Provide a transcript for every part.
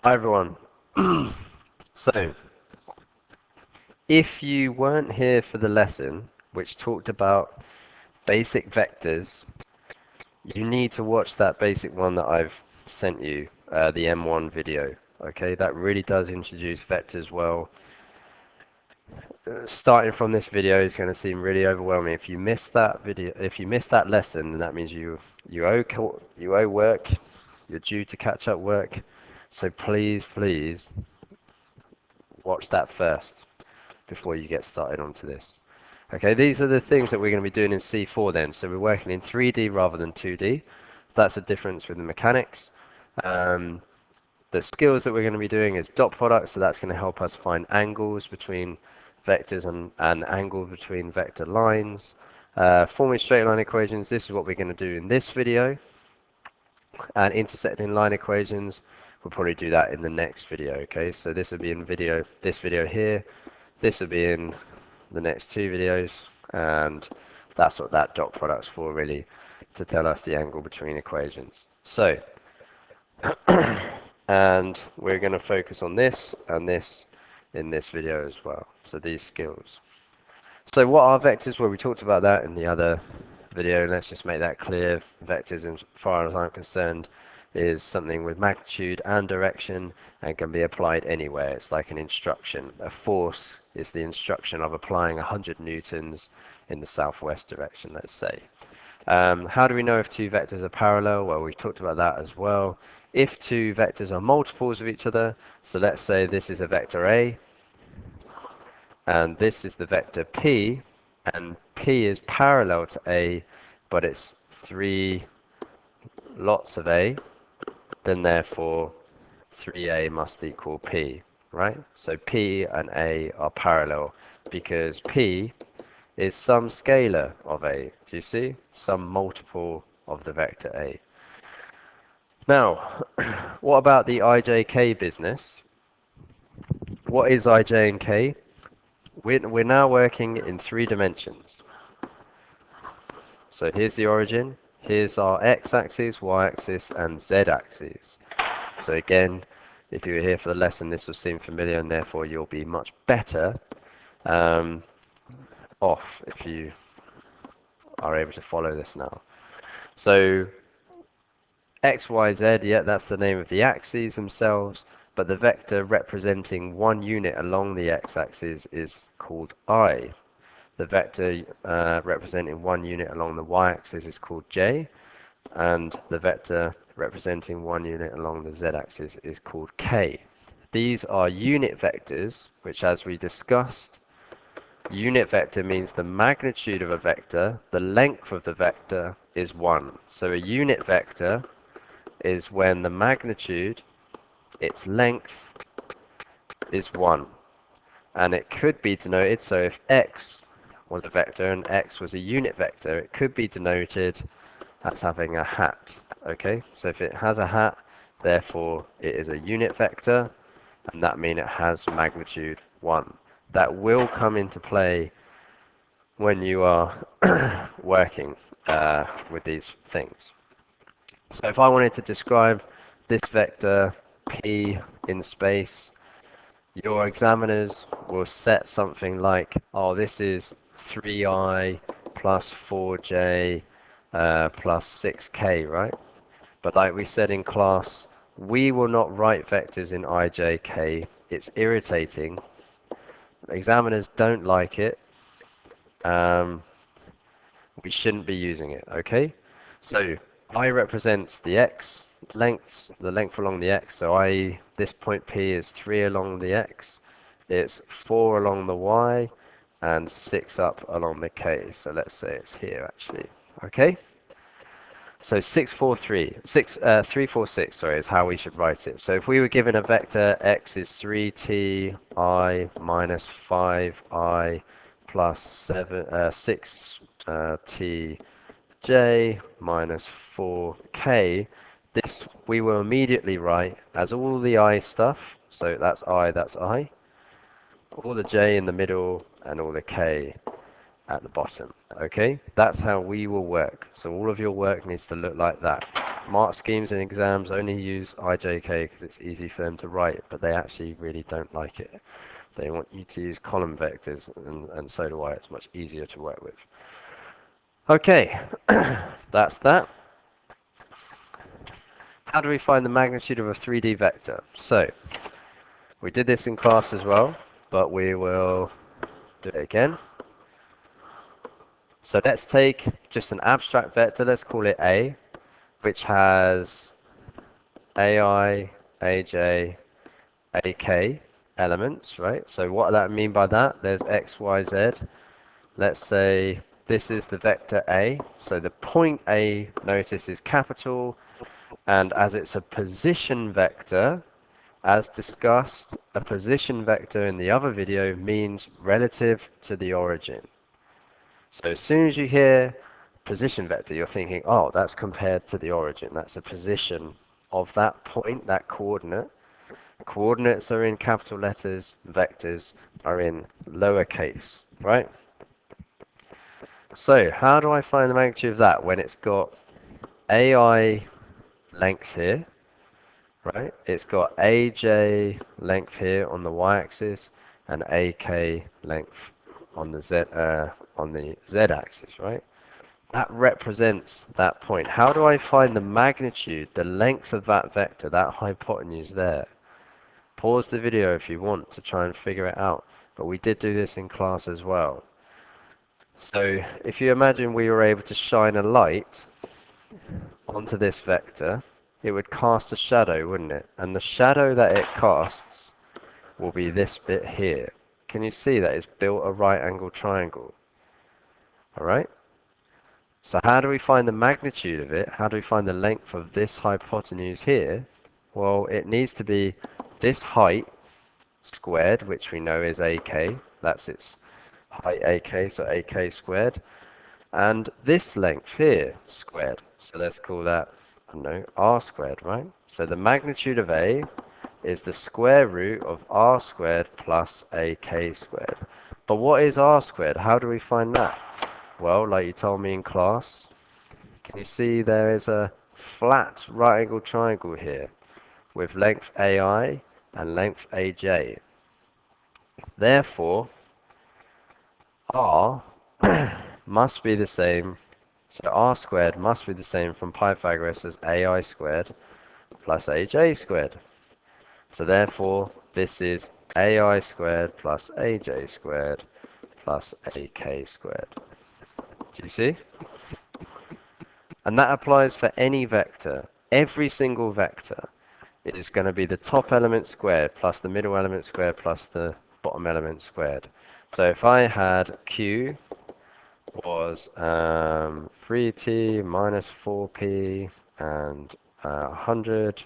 Hi everyone. So, if you weren't here for the lesson, which talked about basic vectors, you need to watch that basic one that I've sent you, the M1 video. Okay, that really does introduce vectors well. Starting from this video is going to seem really overwhelming. If you miss that video, if you miss that lesson, then that means you owe work. You're due to catch up work. So please watch that first before you get started onto this. Okay, these are the things that we're going to be doing in C4 then. So we're working in 3D rather than 2D. That's the difference with the mechanics. Um, the skills that we're going to be doing is dot product, so that's going to help us find angles between vectors and angles between vector lines. Forming straight line equations, this is what we're going to do in this video. And intersecting line equations, we'll probably do that in the next video. Okay, so this will be in this video here. This will be in the next two videos, and that's what that dot product's for, really, to tell us the angle between equations. So, and we're going to focus on this and this in this video as well. So these skills. So what are vectors? Well, we talked about that in the other video. Let's just make that clear. Vectors, as far as I'm concerned, is something with magnitude and direction and can be applied anywhere. It's like an instruction. A force is the instruction of applying 100 newtons in the southwest direction, let's say. How do we know if two vectors are parallel? Well, we've talked about that as well. If two vectors are multiples of each other, so let's say this is a vector A, and this is the vector P, and P is parallel to A, but it's 3 lots of A, then therefore 3A must equal P, right? So P and A are parallel because P is some scalar of A. Do you see? Some multiple of the vector A. Now, what about the IJK business? What is IJ and K? We're now working in 3 dimensions. So here's the origin. Here's our x-axis, y-axis, and z-axis. So again, if you were here for the lesson, this will seem familiar, and therefore you'll be much better off if you are able to follow this now. So x, y, z, yeah, that's the name of the axes themselves, but the vector representing one unit along the x-axis is called I. The vector representing one unit along the y-axis is called j, and the vector representing one unit along the z-axis is called k. These are unit vectors, which, as we discussed, unit vector means the magnitude of a vector, the length of the vector is 1. So a unit vector is when the magnitude, its length, is 1. And it could be denoted, so if x was a vector and x was a unit vector, it could be denoted as having a hat. Okay, so if it has a hat, therefore it is a unit vector, and that means it has magnitude 1. That will come into play when you are working with these things. So if I wanted to describe this vector P in space, your examiners will set something like, oh, this is 3i plus 4j plus 6k, right? But like we said in class, we will not write vectors in ijk. It's irritating. Examiners don't like it. We shouldn't be using it, okay? So I represents the x lengths, the length along the x. So this point P is 3 along the x, it's 4 along the y, and 6 up along the k. So let's say it's here actually, okay? So 346, sorry, is how we should write it. So if we were given a vector x is 3t I minus 5i plus 6t j minus 4k, this we will immediately write as all the I stuff, so that's I, all the j in the middle, and all the k at the bottom. Okay, that's how we will work. So all of your work needs to look like that. mark schemes in exams only use IJK because it's easy for them to write, but they actually really don't like it. They want you to use column vectors, and so do I. It's much easier to work with. Okay, that's that. How do we find the magnitude of a 3D vector? So, we did this in class as well, but we will do it again. So let's take just an abstract vector, let's call it A, which has AI, AJ, AK elements, right? So what does that mean by that? There's X, Y, Z. Let's say this is the vector A. So the point A, notice, is capital, and as it's a position vector, as discussed, a position vector in the other video means relative to the origin. So as soon as you hear position vector, you're thinking, oh, that's compared to the origin. That's a position of that point, that coordinate. Coordinates are in capital letters, vectors are in lowercase, right? So how do I find the magnitude of that when it's got AI length here, right? It's got AJ length here on the y-axis and AK length on the z-axis, right? That represents that point. How do I find the magnitude, the length of that vector, that hypotenuse there? Pause the video if you want to try and figure it out. But we did do this in class as well. So if you imagine we were able to shine a light onto this vector, it would cast a shadow, wouldn't it? And the shadow that it casts will be this bit here. Can you see that it's built a right angle triangle? Alright? So how do we find the magnitude of it? How do we find the length of this hypotenuse here? Well, it needs to be this height squared, which we know is AK. That's its height, AK, so AK squared. And this length here squared. So let's call that, I don't know, R squared, right? So the magnitude of A is the square root of R squared plus AK squared. But what is R squared? How do we find that? Well, like you told me in class, can you see there is a flat right angle triangle here with length AI and length AJ. Therefore, R must be the same, so R squared must be the same from Pythagoras as AI squared plus AJ squared. So therefore, this is AI squared plus AJ squared plus AK squared. Do you see? And that applies for any vector. Every single vector is going to be the top element squared plus the middle element squared plus the bottom element squared. So if I had Q was 3t minus 4p and 100,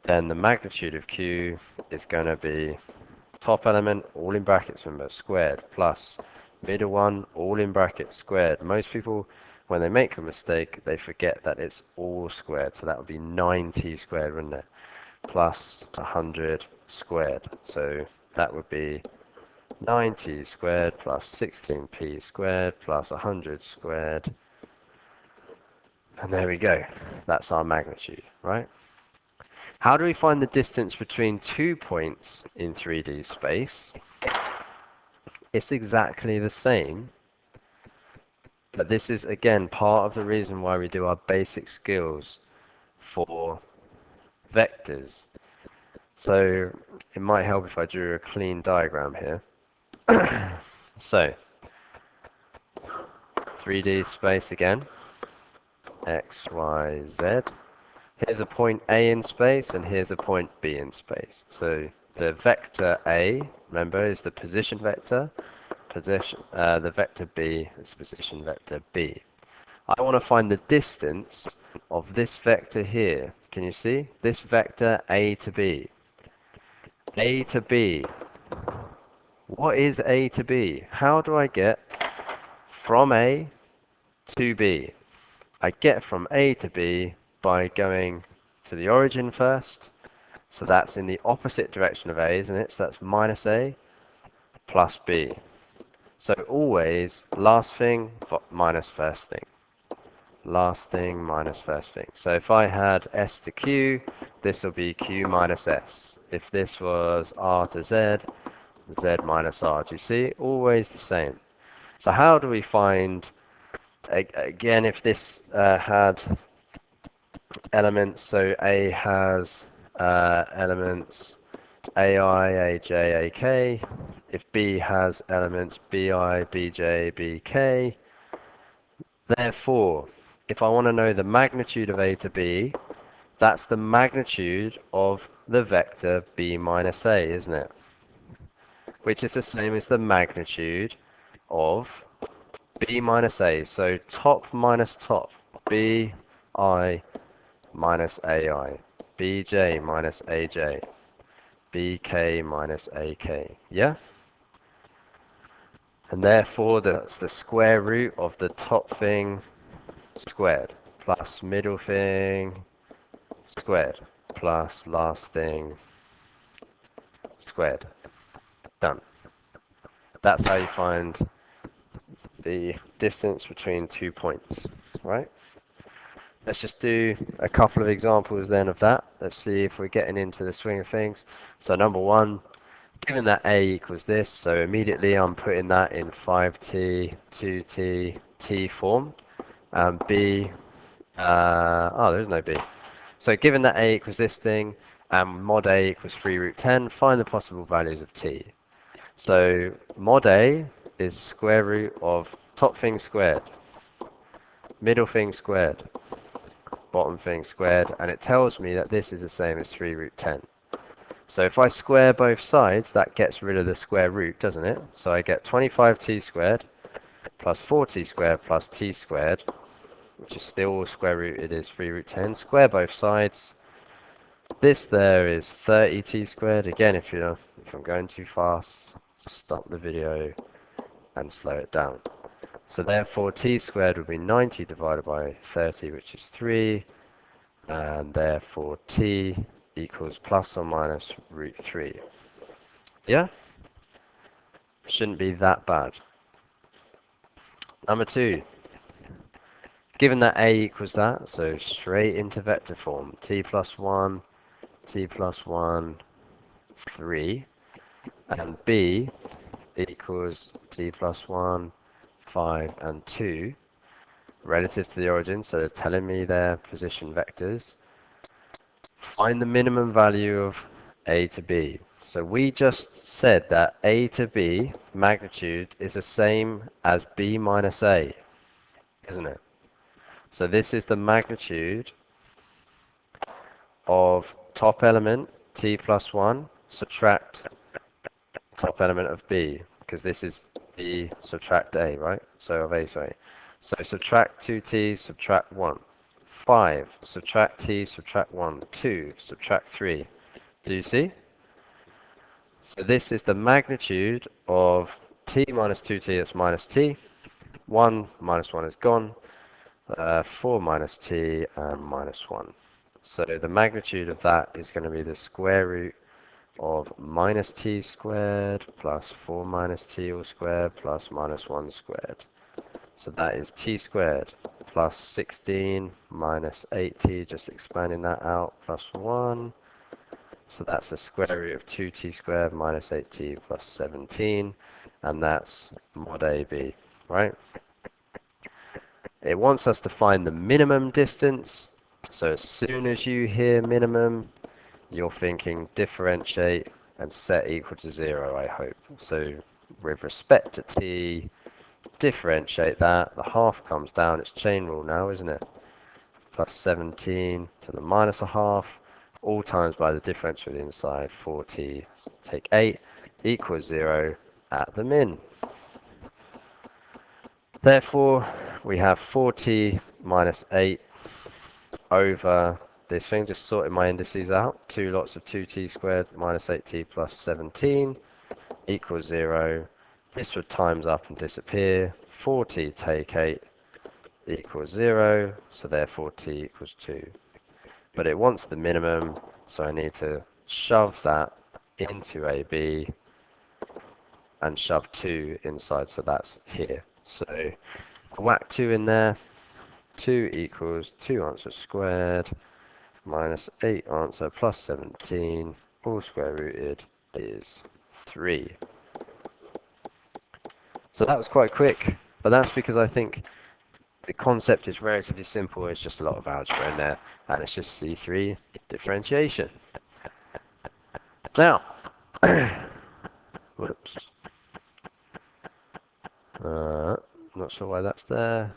then the magnitude of Q is going to be top element, all in brackets, remember, squared, plus middle one, all in brackets, squared. Most people, when they make a mistake, they forget that it's all squared, so that would be 90 squared, wouldn't it? Plus 100 squared. So that would be 90 squared plus 16p squared plus 100 squared. And there we go. That's our magnitude, right? How do we find the distance between 2 points in 3D space? It's exactly the same, but this is again part of the reason why we do our basic skills for vectors. So it might help if I drew a clean diagram here. So 3D space again, X, Y, Z. Here's a point A in space, and here's a point B in space. So the vector A, remember, is the position vector. The vector B is position vector B. I want to find the distance of this vector here. Can you see? This vector A to B. A to B. What is A to B? How do I get from A to B? I get from A to B by going to the origin first. So that's in the opposite direction of A, isn't it? So that's minus A plus B. So always last thing minus first thing. last thing minus first thing. So if I had S to Q, this will be Q minus S. If this was R to Z, Z minus R. Do you see? Always the same. So how do we find, again, if this had elements, so A has elements AI, AJ, AK. If B has elements BI, BJ, BK. Therefore, if I want to know the magnitude of A to B, that's the magnitude of the vector B minus A, isn't it? Which is the same as the magnitude of B minus A. So top minus top, BI minus AI, BJ minus AJ, BK minus AK. Yeah? And therefore, that's the square root of the top thing squared plus middle thing squared plus last thing squared. Done. That's how you find the distance between 2 points, right? Let's just do a couple of examples then of that. Let's see if we're getting into the swing of things. So number one, given that A equals this, so immediately I'm putting that in 5t, 2t, t form. And B, there's no B. So given that A equals this thing, and mod A equals 3 root 10, find the possible values of t. So mod A is square root of top thing squared, middle thing squared, bottom thing squared, and it tells me that this is the same as 3 root 10. So if I square both sides, that gets rid of the square root, doesn't it? So I get 25t squared plus 4t squared plus t squared, which is still square root, it is 3 root 10. Square both sides. This there is 30t squared. Again, if I'm going too fast, stop the video and slow it down. So therefore t squared would be 90 divided by 30, which is 3, and therefore t equals plus or minus root 3. Yeah? Shouldn't be that bad. Number 2. Given that A equals that, so straight into vector form, t plus 1, 3, and B equals t plus 1, 5, and 2, relative to the origin, so they're telling me their position vectors. Find the minimum value of A to B. So we just said that A to B magnitude is the same as B minus A, isn't it? So this is the magnitude of top element t plus 1 subtract top element of B, because this is B subtract A, right? So of A, sorry. So subtract 2t, subtract 1. 5, subtract t, subtract 1. 2, subtract 3. Do you see? So this is the magnitude of t minus 2t, it's minus t. 1 minus 1 is gone. 4 minus t and minus 1. So the magnitude of that is going to be the square root of minus t squared plus 4 minus t all squared plus minus 1 squared. So that is t squared plus 16 minus 8t, just expanding that out, plus 1. So that's the square root of 2t squared minus 8t plus 17, and that's mod AB, right? It wants us to find the minimum distance. So as soon as you hear minimum, you're thinking differentiate and set equal to 0, I hope. So with respect to t, differentiate that. The half comes down. It's chain rule now, isn't it? Plus 17 to the minus a half, all times by the difference with the inside. 4t, take 8, equals 0 at the min. Therefore, we have 4t minus 8 over this thing, just sorting my indices out. 2 lots of 2t squared minus 8t plus 17 equals 0. This would times up and disappear. 4t take 8 equals 0, so therefore t equals 2. But it wants the minimum, so I need to shove that into AB and shove 2 inside, so that's here. So whack 2 in there, 2 equals 2 answer squared minus 8 answer plus 17 all square rooted is 3. So that was quite quick, but that's because I think the concept is relatively simple. It's just a lot of algebra in there, and it's just C3 differentiation. Now, whoops. Not sure why that's there.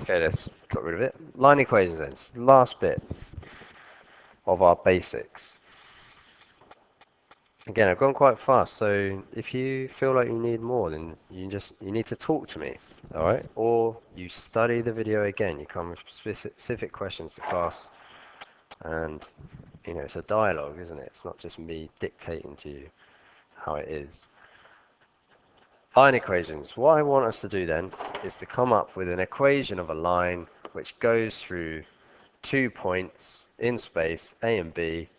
Okay, let's get rid of it. Line equations then. It's the last bit of our basics. Again, I've gone quite fast, so if you feel like you need more, then you need to talk to me, all right? Or you study the video again. You come with specific questions to class, and it's a dialogue, isn't it? It's not just me dictating to you how it is. Line equations. What I want us to do then is to come up with an equation of a line which goes through 2 points in space, A and B.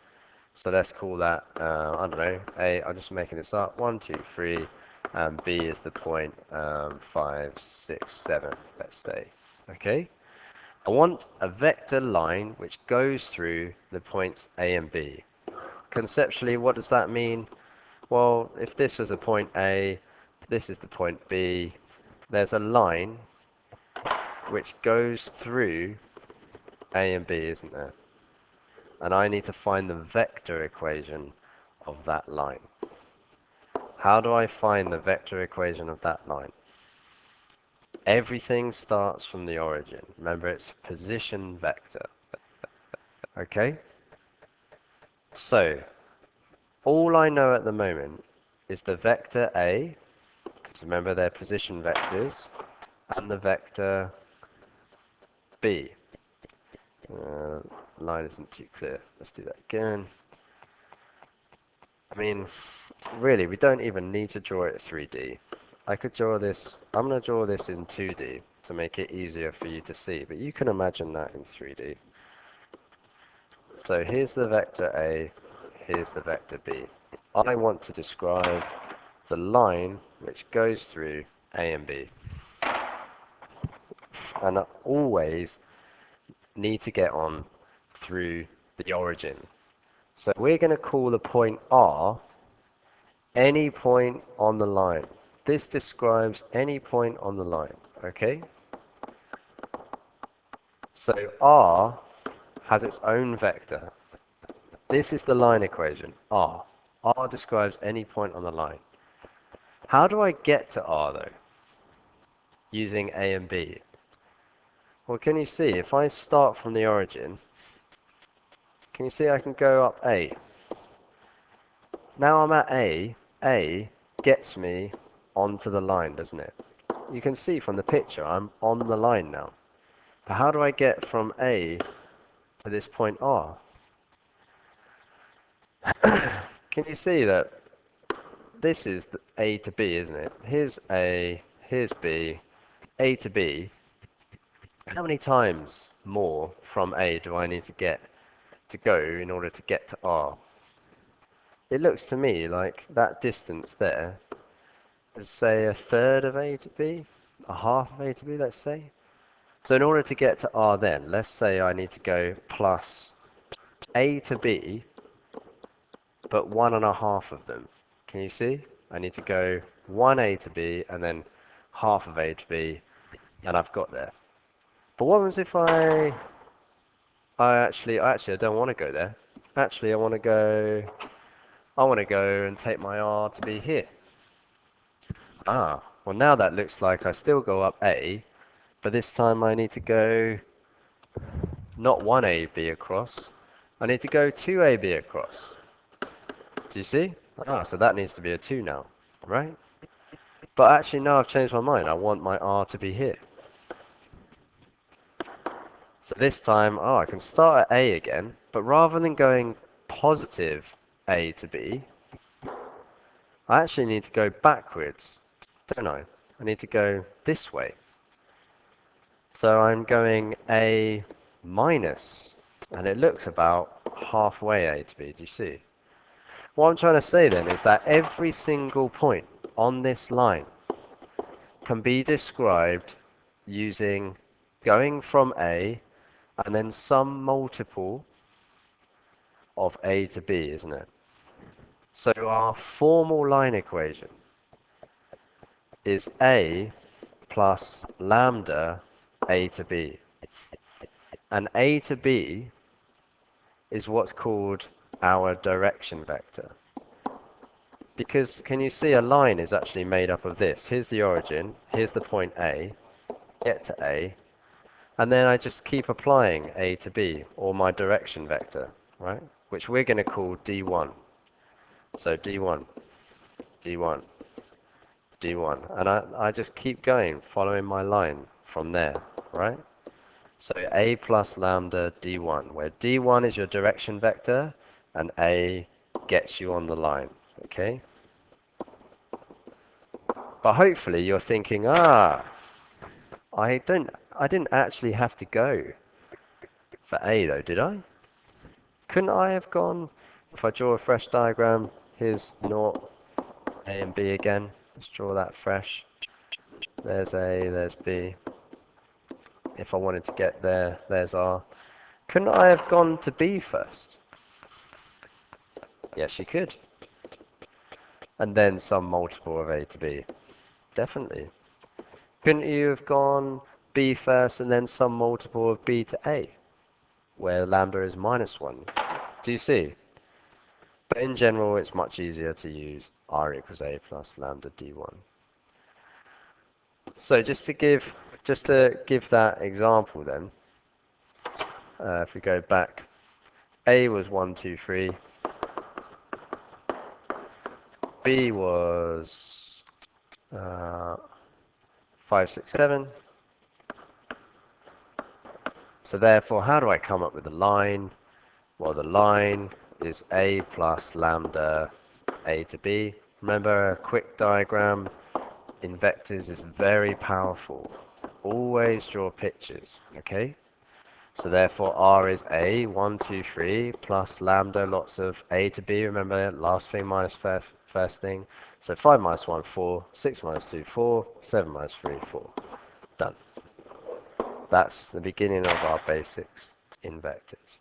So let's call that, I don't know, A, I'm just making this up, 1, 2, 3, and B is the point 5, 6, 7, let's say. Okay? I want a vector line which goes through the points A and B. Conceptually, what does that mean? Well, if this was a point A, this is the point B, there's a line which goes through A and B, isn't there? And I need to find the vector equation of that line. How do I find the vector equation of that line? Everything starts from the origin. Remember, it's position vector. Okay? So, all I know at the moment is the vector A, because remember they're position vectors, and the vector B. Line isn't too clear. Let's do that again. I mean, really, we don't even need to draw it 3D. I could draw this, I'm going to draw this in 2D to make it easier for you to see, but you can imagine that in 3D. So here's the vector A, here's the vector B. I want to describe the line which goes through A and B. And I always need to get on through the origin. So we're going to call the point R any point on the line. This describes any point on the line, okay? So R has its own vector. This is the line equation, R. R describes any point on the line. How do I get to R, though, using A and B? Well, can you see, if I start from the origin, can you see I can go up A? Now I'm at A. A gets me onto the line, doesn't it? You can see from the picture I'm on the line now. But how do I get from A to this point R? Can you see that this is the A to B, isn't it? Here's A, here's B, A to B. How many times more from A do I need to go in order to get to R? It looks to me like that distance there is, say, a third of A to B, a half of A to B, let's say. So in order to get to R then, let's say I need to go plus A to B, but 1.5 of them. Can you see? I need to go 1A to B and then half of A to B, and I've got there. But what happens if I actually I don't want to go there. Actually, I want to go and take my R to be here. Ah, well now that looks like I still go up A, but this time I need to go not 1AB across, I need to go 2AB across. Do you see? Ah, so that needs to be a 2 now, right? But actually now I've changed my mind. I want my R to be here. So this time, I can start at A again, but rather than going positive A to B, I actually need to go backwards, don't I? I need to go this way. So I'm going A minus, and it looks about halfway A to B, do you see? What I'm trying to say then is that every single point on this line can be described using going from A and then some multiple of A to B, isn't it? So our formal line equation is A plus lambda A to B. And A to B is what's called our direction vector. Because can you see a line is actually made up of this? Here's the origin, here's the point A, get to A, and then I just keep applying A to B, or my direction vector, right? Which we're going to call D1. So D1, D1, D1. And I just keep going, following my line from there, right? So A plus lambda D1, where D1 is your direction vector, and A gets you on the line, okay? But hopefully you're thinking, I didn't actually have to go for A though, did I? Couldn't I have gone, if I draw a fresh diagram, here's naught, A and B again. Let's draw that fresh. There's A, there's B. If I wanted to get there, there's R. Couldn't I have gone to B first? Yes, you could. And then some multiple of A to B. Definitely. Couldn't you have gone B first and then some multiple of B to A, where lambda is -1? Do you see? But in general, it's much easier to use R equals A plus lambda D1. So just to give that example then, if we go back, A was 1, 2, 3. B was 5, 6, 7. So therefore, how do I come up with a line? Well, the line is A plus lambda A to B. Remember, a quick diagram in vectors is very powerful. Always draw pictures, okay? So therefore, R is A, 1, 2, 3, plus lambda, lots of A to B. Remember, last thing minus first thing. So 5 minus 1, 4. 6 minus 2, 4. 7 minus 3, 4. Done. That's the beginning of our basics in vectors.